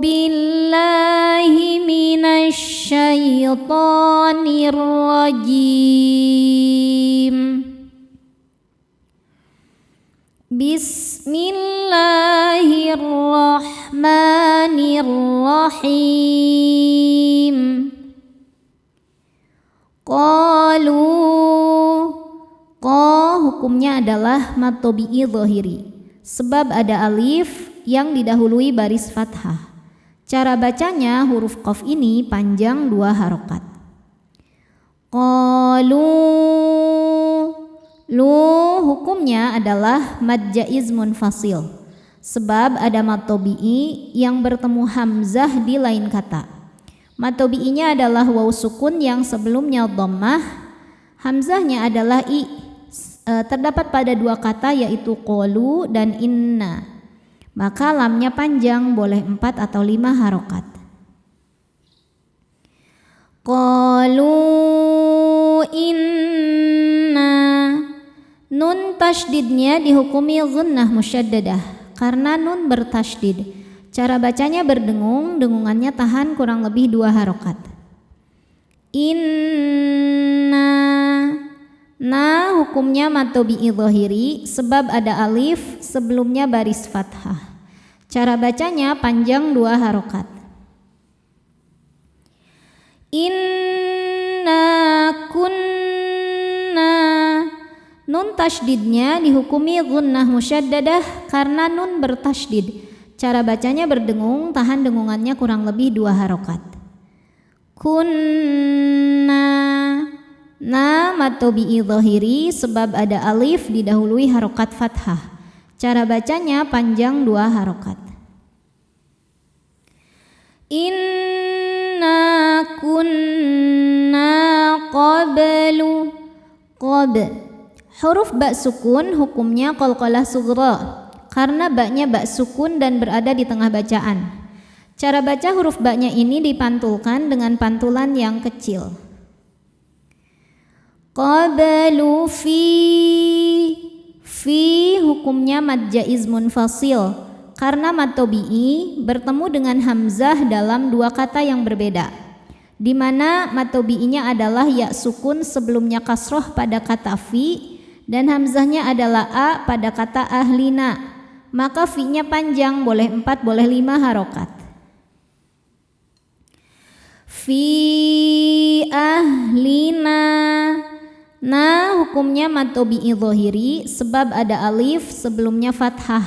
billahi minasyaitonir rajim. Bismillahirrahmanirrahim. Hukumnya adalah mad tabi'i dhahiri, sebab ada alif yang didahului baris fathah. Cara bacanya huruf qaf ini panjang 2 harokat. Hukumnya adalah mad jaiz munfasil, sebab ada mad tabi'i yang bertemu hamzah di lain kata. Mad tabi'inya adalah waw sukun yang sebelumnya dhammah, hamzahnya adalah i. Terdapat pada 2 kata yaitu qalu dan inna. Maka lamnya panjang, boleh 4 atau 5 harokat. Qalu inna. Nun tasydidnya dihukumi gunnah musyaddadah karena nun bertasydid. Cara bacanya berdengung, dengungannya tahan kurang lebih 2 harokat. Inna. Hukumnya mad tabi'i dhahiri, sebab ada alif sebelumnya baris fathah. Cara bacanya panjang 2 harokat. Inna kunna. Nun tasydidnya dihukumi gunnah musyaddadah karena nun bertasydid. Cara bacanya berdengung, tahan dengungannya kurang lebih 2 harokat. Kunna. Mad tabi'i dhahiri, sebab ada alif didahului harokat fathah. Cara bacanya panjang 2 harokat. Inna kunna qablu. Huruf ba sukun hukumnya qalqalah sughra karena baknya ba sukun dan berada di tengah bacaan. Cara baca huruf baknya ini dipantulkan dengan pantulan yang kecil. Qablu fi hukumnya mad jaiz munfasil karena mad tabi'i bertemu dengan hamzah dalam 2 kata yang berbeda, di mana mad tabi'inya adalah ya sukun sebelumnya kasroh pada kata fi dan hamzahnya adalah a pada kata ahlina. Maka fi-nya panjang, boleh 4 boleh 5 harokat. Fi ahlina. Hukumnya mad tabi'i dhahiri, sebab ada alif sebelumnya fathah.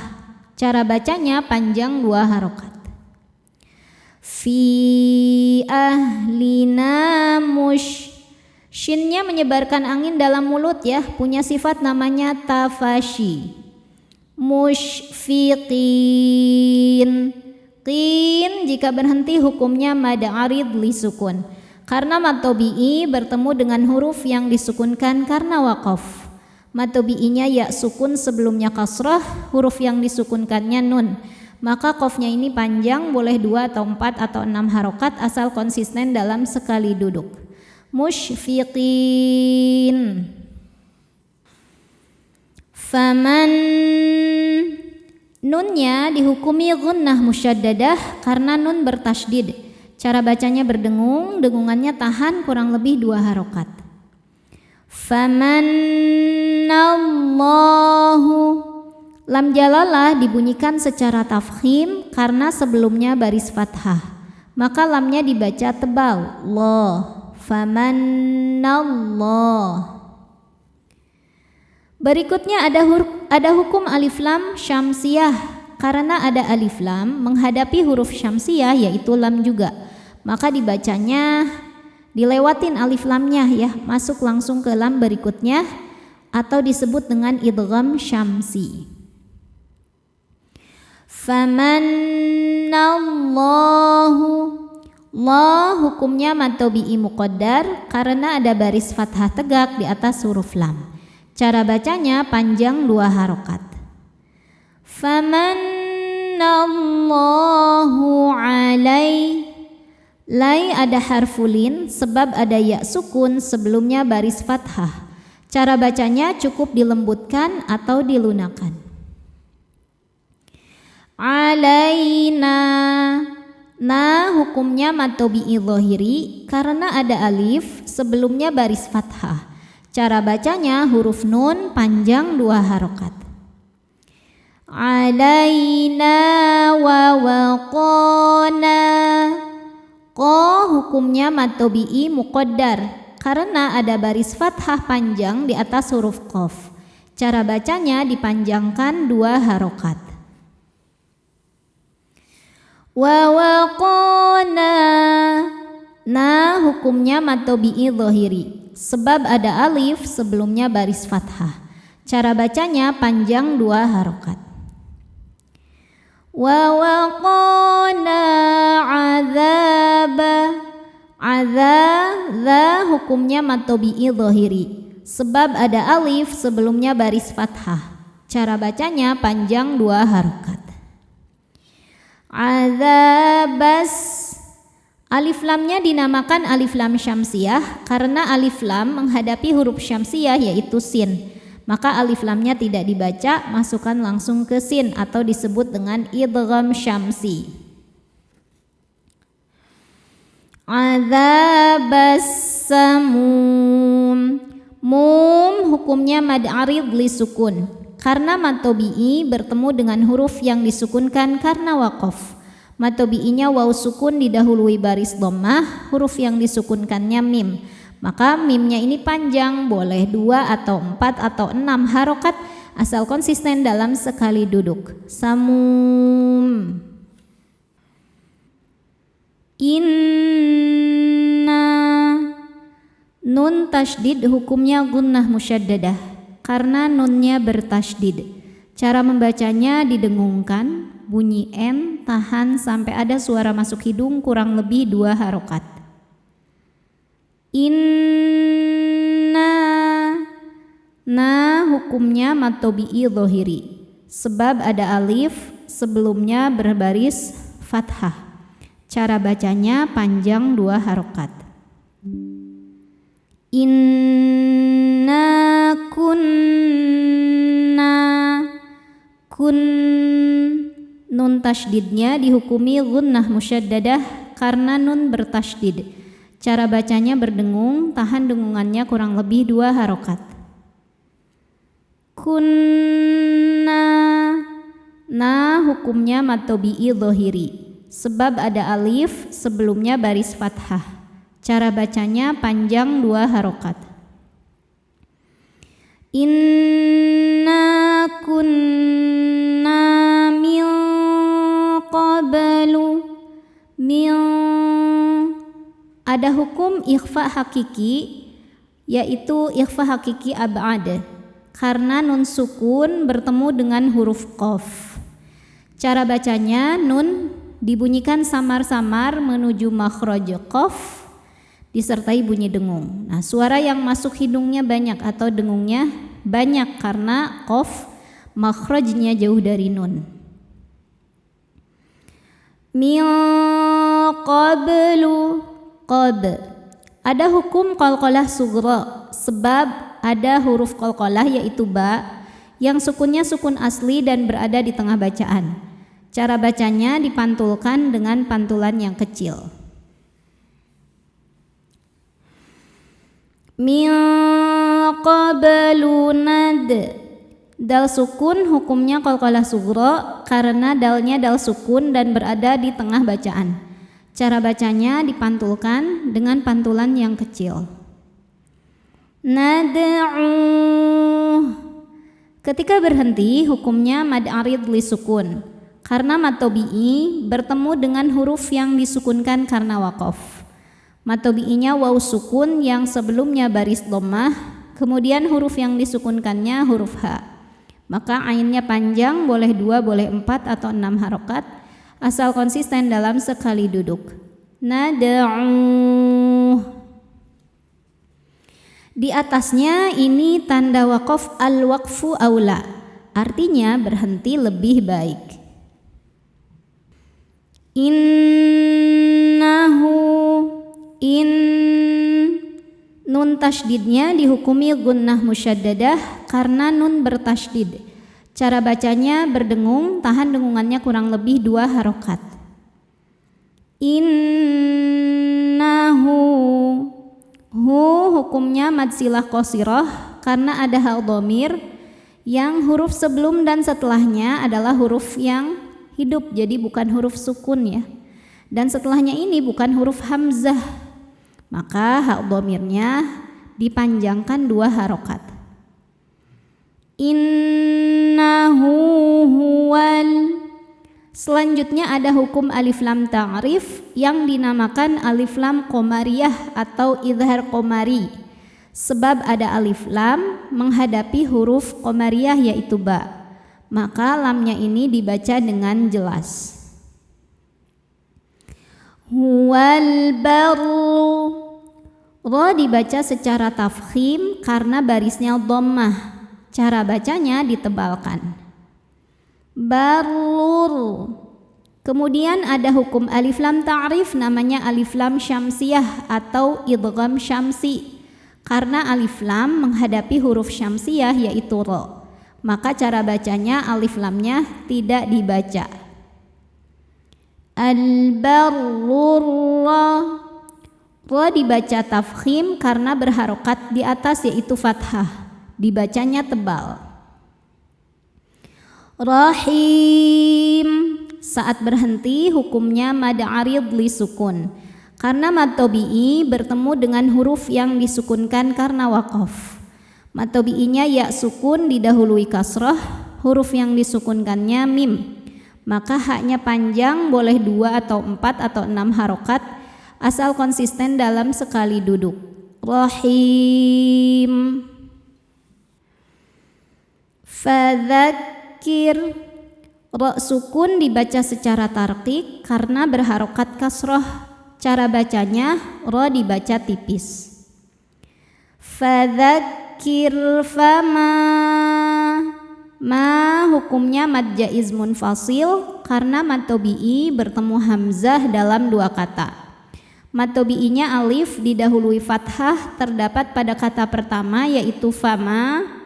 Cara bacanya panjang 2 harokat. Fi ahlina shinnya menyebarkan angin dalam mulut ya, punya sifat namanya tafashi. Musyfiqin. Qin jika berhenti hukumnya mad arid li sukun karena mad tabi'i bertemu dengan huruf yang disukunkan karena waqaf. Mad tabi'inya ya sukun sebelumnya kasrah, huruf yang disukunkannya nun. Maka qafnya ini panjang, boleh 2 atau 4 atau 6 harokat asal konsisten dalam sekali duduk. Musyfiqin. Faman. Nunnya dihukumi gunnah musyaddadah karena nun bertasydid. Cara bacanya berdengung, dengungannya tahan kurang lebih 2 harokat. Famannallahu. Lam jalalah dibunyikan secara tafkhim karena sebelumnya baris fathah. Maka lamnya dibaca tebal. Famannallah. Berikutnya ada hukum alif lam syamsiyah karena ada alif lam menghadapi huruf syamsiyah yaitu lam juga. Maka dibacanya dilewatin alif lamnya ya, masuk langsung ke lam berikutnya atau disebut dengan idgham syamsi. Famannallahu. Hukumnya mad tabi'i muqaddar karena ada baris fathah tegak di atas huruf lam. Cara bacanya panjang 2 harokat. Famannallahu alaihi. Lai ada harfulin sebab ada ya sukun sebelumnya baris fathah. Cara bacanya cukup dilembutkan atau dilunakan. Alaina. Na hukumnya mad tabi'i dhahiri karena ada alif sebelumnya baris fathah. Cara bacanya huruf nun panjang 2 harokat. Alaina wa waqana. Qa hukumnya mad tabi'i muqaddar karena ada baris fathah panjang di atas huruf qaf. Cara bacanya dipanjangkan 2 harokat. Wa waqana. Na hukumnya mad tabi'i dhahiri sebab ada alif sebelumnya baris fathah. Cara bacanya panjang 2 harokat. Wa waqana azaba. Adza hukumnya mad tabi'i dhahiri sebab ada alif sebelumnya baris fathah. Cara bacanya panjang 2 harokat. Azabas. Alif lamnya dinamakan alif lam syamsiyah karena alif lam menghadapi huruf syamsiyah yaitu sin. Maka alif lamnya tidak dibaca, masukkan langsung ke sin atau disebut dengan idgham syamsi. Azabas samum. Mum hukumnya mad arid li sukun karena mad tabi'i bertemu dengan huruf yang disukunkan karena waqaf. Mad tabi'inya waw sukun didahului baris dhammah, huruf yang disukunkannya mim. Maka mimnya ini panjang, boleh 2 atau 4 atau 6 harokat asal konsisten dalam sekali duduk. Samum. Inna. Nun tasydid hukumnya gunnah musyaddadah karena nunnya bertasydid. Cara membacanya didengungkan, bunyi n, tahan sampai ada suara masuk hidung kurang lebih 2 harokat. Inna. Na hukumnya mad tabi'i dhahiri sebab ada alif sebelumnya berbaris fathah. Cara bacanya panjang 2 harokat. Inna kunna. Kun. Nun tasydidnya dihukumi gunnah musyaddadah karena nun bertasydid. Cara bacanya berdengung, tahan dengungannya kurang lebih 2 harokat. Kunna. Na hukumnya mad tabi'i dhahiri sebab ada alif sebelumnya baris fathah. Cara bacanya panjang 2 harokat. Inna kunna min qablu. Min. Ada hukum ikhfa hakiki yaitu ikhfa hakiki ab'ad karena nun sukun bertemu dengan huruf qaf. Cara bacanya nun dibunyikan samar-samar menuju makhraj qaf disertai bunyi dengung. Nah, suara yang masuk hidungnya banyak atau dengungnya banyak karena qaf makhrajnya jauh dari nun. Min qablu. Qab. Ada hukum qalqalah sughra sebab ada huruf qalqalah yaitu ba yang sukunnya sukun asli dan berada di tengah bacaan. Cara bacanya dipantulkan dengan pantulan yang kecil. Min qablu nad. Dal sukun hukumnya qalqalah sughra karena dalnya dal sukun dan berada di tengah bacaan. Cara bacanya dipantulkan dengan pantulan yang kecil. Nad'u. Ketika berhenti hukumnya mad arid li sukun karena mad tabi'i bertemu dengan huruf yang disukunkan karena waqaf. Mad tabi'inya waw sukun yang sebelumnya baris dhammah, kemudian huruf yang disukunkannya huruf ha. Maka ainnya panjang, boleh 2, boleh 4 atau 6 harokat asal konsisten dalam sekali duduk. Nad'u. Di atasnya ini tanda waqaf al-waqfu aula, artinya berhenti lebih baik. Innahu. In. Nun tasydidnya dihukumi gunnah musyaddadah karena nun bertasydid. Cara bacanya berdengung, tahan dengungannya kurang lebih 2 harokat. Innahu, hu hukumnya mad silah qasirah karena ada hal dhamir yang huruf sebelum dan setelahnya adalah huruf yang hidup, jadi bukan huruf sukun ya. Dan setelahnya ini bukan huruf hamzah, maka hak dhamirnya dipanjangkan 2 harokat. Innahu huwal. Selanjutnya ada hukum alif lam ta'rif yang dinamakan alif lam qomariyah atau idhar qomari, sebab ada alif lam menghadapi huruf qomariyah yaitu ba, maka lamnya ini dibaca dengan jelas. Huwal barru, ro dibaca secara tafkhim karena barisnya dhammah, cara bacanya ditebalkan. Barur. Kemudian ada hukum alif lam ta'rif namanya alif lam syamsiyah atau idgham syamsi, karena alif lam menghadapi huruf syamsiyah yaitu ro, maka cara bacanya alif lamnya tidak dibaca. Al-barrurra, ro dibaca tafkhim karena berharokat di atas yaitu fathah, dibacanya tebal. Rahim, saat berhenti hukumnya mad arid li sukun, karena mad tabi'i bertemu dengan huruf yang disukunkan karena waqaf. Mad tabi'inya ya sukun didahului kasrah, huruf yang disukunkannya mim, maka haknya panjang, boleh 2 atau 4 atau 6 harokat asal konsisten dalam sekali duduk. Rahim. Fadzakir, ro sukun dibaca secara tarqiq karena berharokat kasroh, cara bacanya ro dibaca tipis. Fadzakir fama, ma hukumnya mad jaiz munfasil karena mad tabi'i bertemu hamzah dalam 2 kata. Mad tabi'inya alif didahului fathah terdapat pada kata pertama yaitu fama,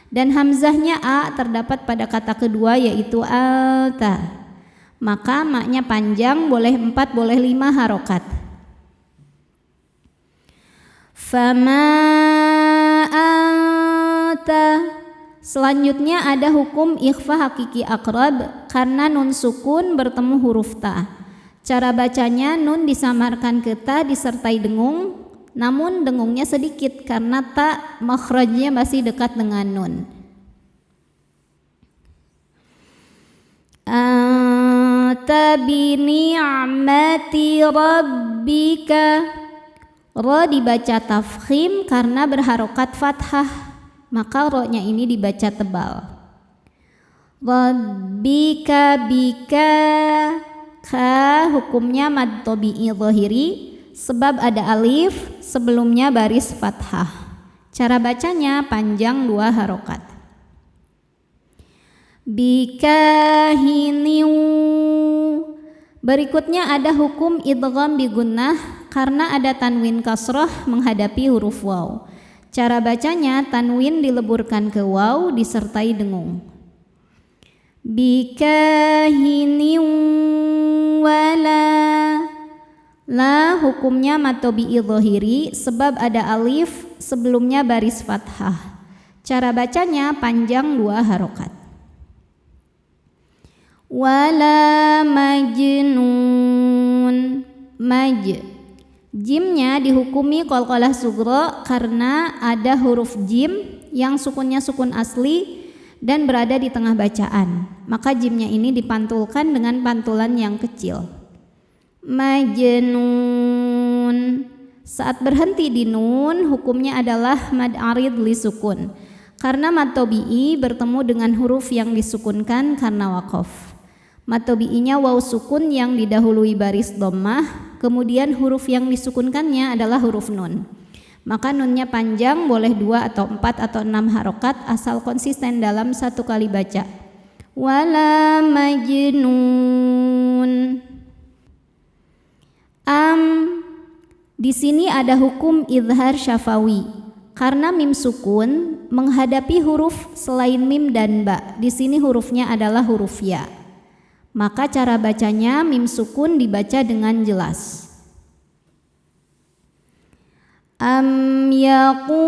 dan hamzahnya a terdapat pada kata kedua yaitu alta, maka maknya panjang, boleh 4 boleh 5 harokat. Fama alta. Selanjutnya ada hukum ikhfa hakiki akrab karena nun sukun bertemu huruf ta, cara bacanya nun disamarkan ke ta disertai dengung, namun dengungnya sedikit karena ta makhrajnya masih dekat dengan nun. Anta bi ni'mati rabbika, ro dibaca tafkhim karena berharokat fathah, maka ro-nya ini dibaca tebal. Rabbika bika, ka hukumnya mad tabi'i zahiri sebab ada alif sebelumnya baris fathah, cara bacanya panjang 2 harokat. Bikahiniu. Berikutnya ada hukum idgham bi gunnah karena ada tanwin kasroh menghadapi huruf waw, cara bacanya tanwin dileburkan ke waw disertai dengung. Bikahiniu wala, la hukumnya mad tabi'i zahiri sebab ada alif sebelumnya baris fathah, cara bacanya panjang 2 harokat. Wala majnun, maj, jimnya dihukumi qalqalah sugro karena ada huruf jim yang sukunnya sukun asli dan berada di tengah bacaan, maka jimnya ini dipantulkan dengan pantulan yang kecil. Majnun, saat berhenti di nun hukumnya adalah mad arid li sukun karena mad tabi'i bertemu dengan huruf yang disukunkan karena waqaf. Mad tabi'inya waw sukun yang didahului baris dhammah, kemudian huruf yang disukunkannya adalah huruf nun, maka nunnya panjang, boleh 2 atau 4 atau 6 harokat asal konsisten dalam 1 kali baca. Wala majnun. Di sini ada hukum idhar syafawi karena mim sukun menghadapi huruf selain mim dan ba. Di sini hurufnya adalah huruf ya, maka cara bacanya mim sukun dibaca dengan jelas. Am yaqu,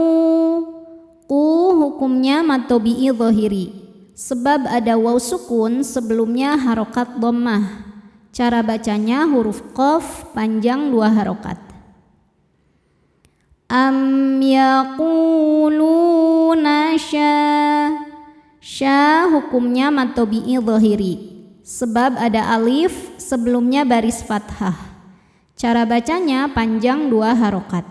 qu hukumnya mad tabi'i zahiri, sebab ada waw sukun sebelumnya harokat dhammah. Cara bacanya huruf qaf panjang 2 harokat. Am yaquluna sya hukumnya mad tabi'i zahiri, sebab ada alif sebelumnya baris fathah. Cara bacanya panjang 2 harokat.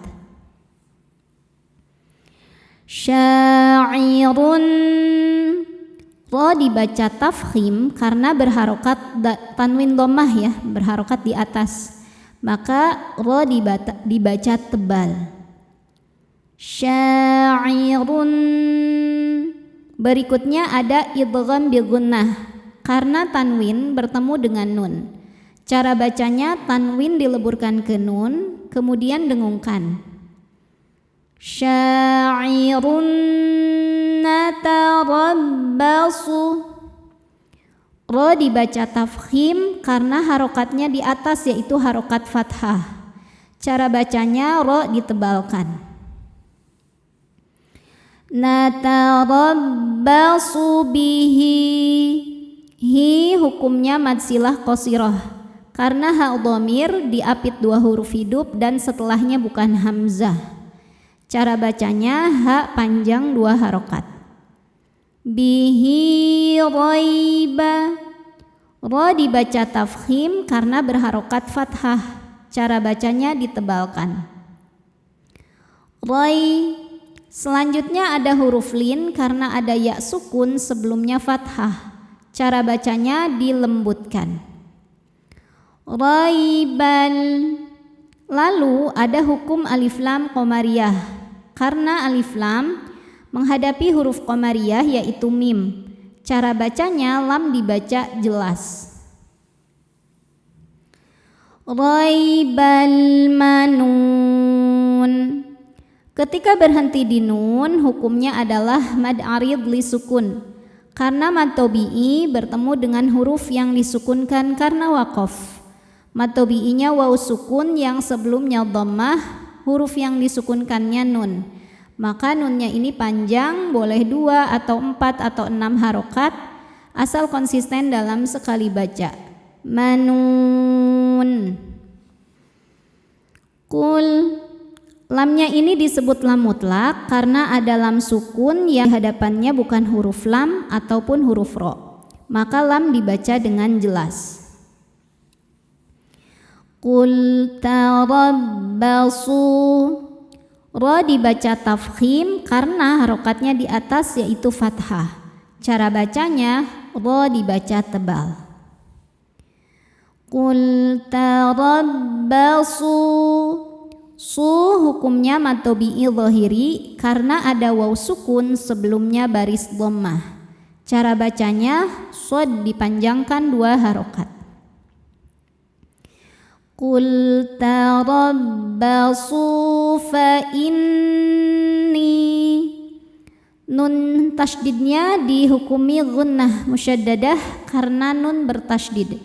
Sya'irun, ro dibaca tafkhim karena berharokat tanwin dhammah ya, berharokat di atas, maka ro dibaca tebal. Sya'irun, berikutnya ada idgham bi gunnah karena tanwin bertemu dengan nun. Cara bacanya tanwin dileburkan ke nun kemudian dengungkan. Sya'irun natarabbasu, ro dibaca tafkhim karena harokatnya di atas yaitu harokat fathah. Cara bacanya ro ditebalkan. Natarabbasu bihi, hi hukumnya mad silah qasirah karena ha dhamir diapit 2 huruf hidup dan setelahnya bukan hamzah. Cara bacanya ha panjang 2 harokat. Bihi raiba, ro dibaca tafkhim karena berharokat fathah. Cara bacanya ditebalkan. Rai, selanjutnya ada huruf lin karena ada ya sukun sebelumnya fathah. Cara bacanya dilembutkan. Raibal, lalu ada hukum alif lam qamariyah karena alif lam menghadapi huruf qamariyah yaitu mim. Cara bacanya lam dibaca jelas. Raibal manun, ketika berhenti di nun hukumnya adalah mad arid li sukun karena mad tabi'i bertemu dengan huruf yang disukunkan karena waqaf. Mad tabi'inya waw sukun yang sebelumnya dhammah, huruf yang disukunkannya nun. Maka nunnya ini panjang, boleh 2 atau 4 atau 6 harokat asal konsisten dalam sekali baca. Manun. Qul, lamnya ini disebut lam mutlak karena ada lam sukun yang hadapannya bukan huruf lam ataupun huruf ro, maka lam dibaca dengan jelas. Qul tarabbasu, ro dibaca tafkhim karena harokatnya di atas yaitu fathah. Cara bacanya ro dibaca tebal. Qul tarabbasu, su hukumnya mad tabi'i zahiri karena ada waw sukun sebelumnya baris dhammah. Cara bacanya shad dipanjangkan 2 harokat. Qul tarabbasu fa inni, nun tasydidnya dihukumi gunnah musyaddadah karena nun bertasydid.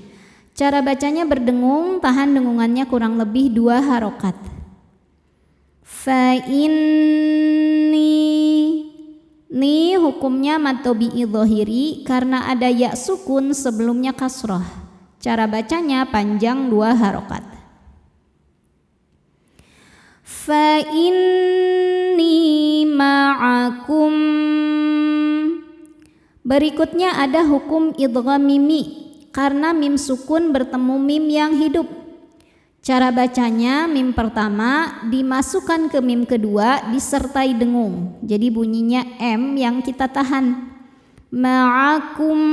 Cara bacanya berdengung, tahan dengungannya kurang lebih 2 harokat. Fa inni, ni hukumnya mad tabi'i zahiri karena ada ya sukun sebelumnya kasrah. Cara bacanya panjang 2 harokat. Fa inni ma'akum, berikutnya ada hukum idgham mimi karena mim sukun bertemu mim yang hidup. Cara bacanya mim pertama dimasukkan ke mim kedua disertai dengung, jadi bunyinya M yang kita tahan. Ma'akum.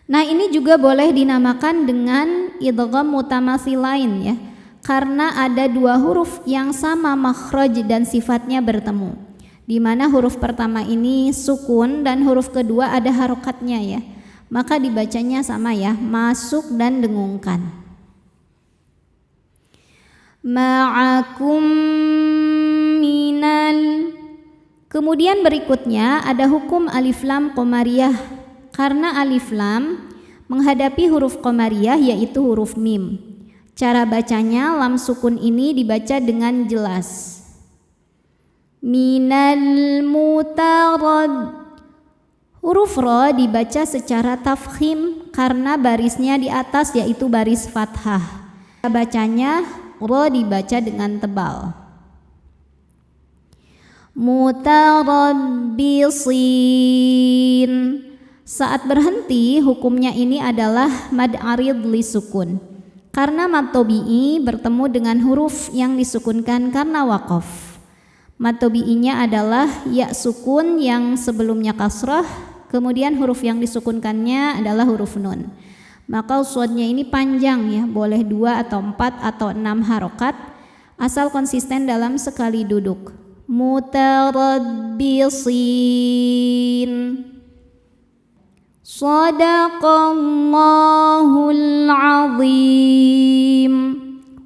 Nah ini juga boleh dinamakan dengan idgham mutamatsilain ya, karena ada 2 huruf yang sama makhraj dan sifatnya bertemu, di mana huruf pertama ini sukun dan huruf kedua ada harokatnya ya, maka dibacanya sama ya, masuk dan dengungkan. Ma'akum minal, Kemudian berikutnya ada hukum alif lam qamariyah, karena alif lam menghadapi huruf qamariyah yaitu huruf mim. Cara bacanya lam sukun ini dibaca dengan jelas. Minal mutarad. Huruf ro dibaca secara tafkhim karena barisnya di atas yaitu baris fathah. Bacanya ro dibaca dengan tebal. Mutarabbisin. Saat berhenti hukumnya ini adalah mad arid li sukun. Karena mad tabi'i bertemu dengan huruf yang disukunkan karena waqaf. Mad tabi'inya adalah ya sukun yang sebelumnya kasrah, kemudian huruf yang disukunkannya adalah huruf nun. Maka uswadnya ini panjang ya, boleh 2 atau 4 atau 6 harokat asal konsisten dalam sekali duduk. Mutarabbisin. Shadaqallah.